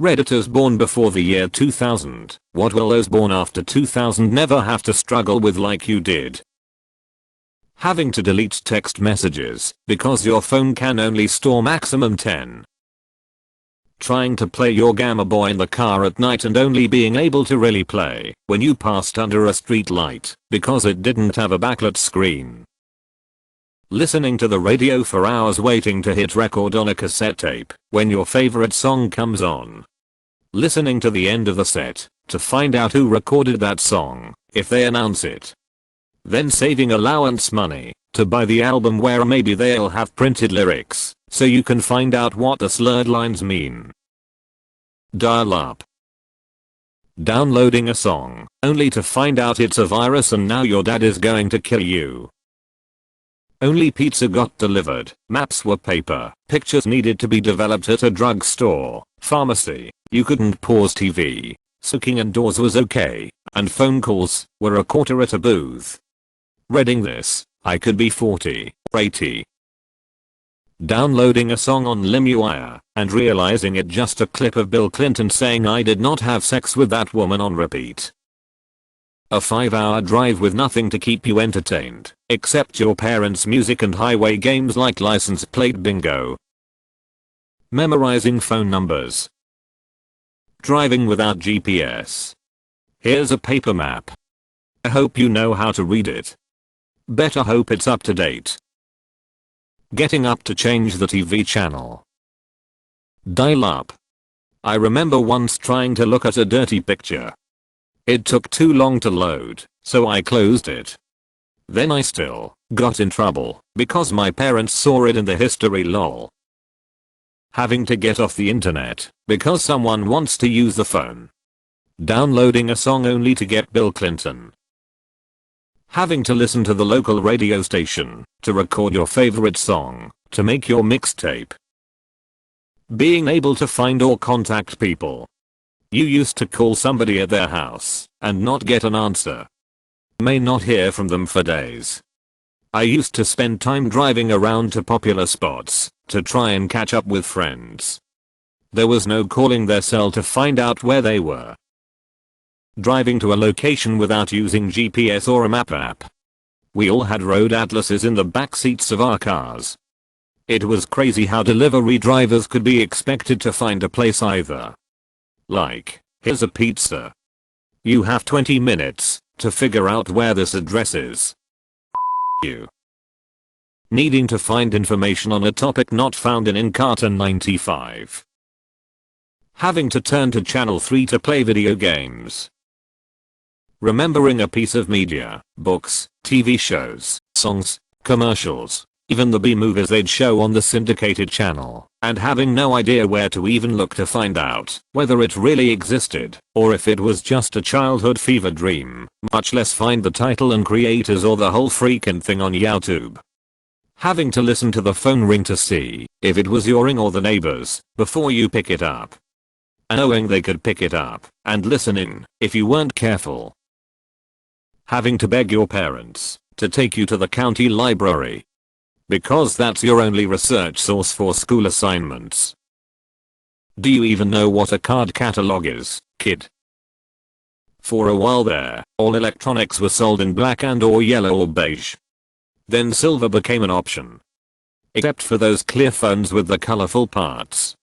Redditors born before the year 2000, what will those born after 2000 never have to struggle with like you did? Having to delete text messages because your phone can only store maximum 10. Trying to play your Gamma Boy in the car at night and only being able to really play when you passed under a street light because it didn't have a backlit screen. Listening to the radio for hours waiting to hit record on a cassette tape when your favorite song comes on. Listening to the end of the set to find out who recorded that song if they announce it. Then saving allowance money to buy the album where maybe they'll have printed lyrics so you can find out what the slurred lines mean. Dial up. Downloading a song only to find out it's a virus and now your dad is going to kill you. Only pizza got delivered, maps were paper, pictures needed to be developed at a drugstore, pharmacy, you couldn't pause TV, soaking indoors was okay, and phone calls were a quarter at a booth. Reading this, I could be 40 or 80. Downloading a song on LimeWire and realizing it just a clip of Bill Clinton saying I did not have sex with that woman on repeat. A 5-hour drive with nothing to keep you entertained except your parents' music and highway games like license plate bingo. Memorizing phone numbers. Driving without GPS. Here's a paper map. I hope you know how to read it. Better hope it's up to date. Getting up to change the TV channel. Dial up. I remember once trying to look at a dirty picture. It took too long to load, so I closed it. Then I still got in trouble because my parents saw it in the history lol. Having to get off the internet because someone wants to use the phone. Downloading a song only to get Bill Clinton. Having to listen to the local radio station to record your favorite song to make your mixtape. Being able to find or contact people. You used to call somebody at their house and not get an answer. May not hear from them for days. I used to spend time driving around to popular spots to try and catch up with friends. There was no calling their cell to find out where they were. Driving to a location without using GPS or a map app. We all had road atlases in the back seats of our cars. It was crazy how delivery drivers could be expected to find a place either. Like, here's a pizza. You have 20 minutes to figure out where this address is. You. Needing to find information on a topic not found in Encarta 95. Having to turn to channel 3 to play video games. Remembering a piece of media, books, TV shows, songs, commercials, even the B-movies they'd show on the syndicated channel, and having no idea where to even look to find out whether it really existed or if it was just a childhood fever dream, much less find the title and creators or the whole freaking thing on YouTube. Having to listen to the phone ring to see if it was your ring or the neighbor's before you pick it up. And knowing they could pick it up and listen in if you weren't careful. Having to beg your parents to take you to the county library. Because that's your only research source for school assignments. Do you even know what a card catalog is, kid? For a while there, all electronics were sold in black and or yellow or beige. Then silver became an option. Except for those clear phones with the colorful parts.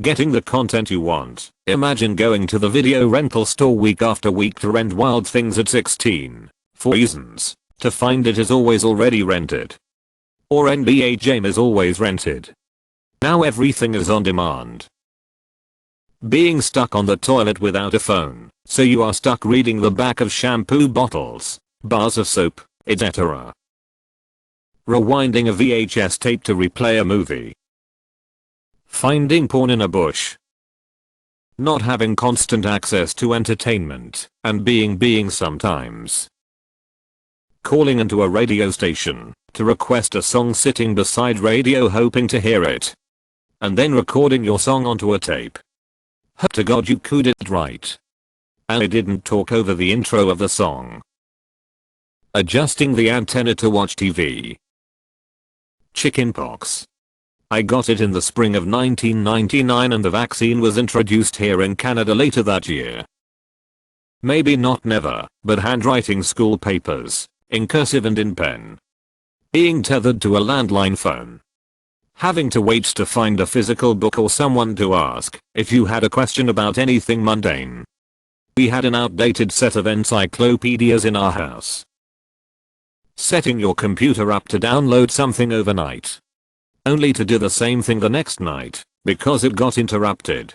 Getting the content you want. Imagine going to the video rental store week after week to rent Wild Things at 16. For reasons. To find it is always already rented. Or NBA Jam is always rented. Now everything is on demand. Being stuck on the toilet without a phone, so you are stuck reading the back of shampoo bottles, bars of soap, etc. Rewinding a VHS tape to replay a movie. Finding porn in a bush. Not having constant access to entertainment, and being sometimes. Calling into a radio station to request a song sitting beside radio hoping to hear it. And then recording your song onto a tape. Hope to God you could it right. And I didn't talk over the intro of the song. Adjusting the antenna to watch TV. Chickenpox. I got it in the spring of 1999 and the vaccine was introduced here in Canada later that year. Maybe not never, but handwriting school papers, in cursive and in pen. Being tethered to a landline phone. Having to wait to find a physical book or someone to ask if you had a question about anything mundane. We had an outdated set of encyclopedias in our house. Setting your computer up to download something overnight, only to do the same thing the next night because it got interrupted.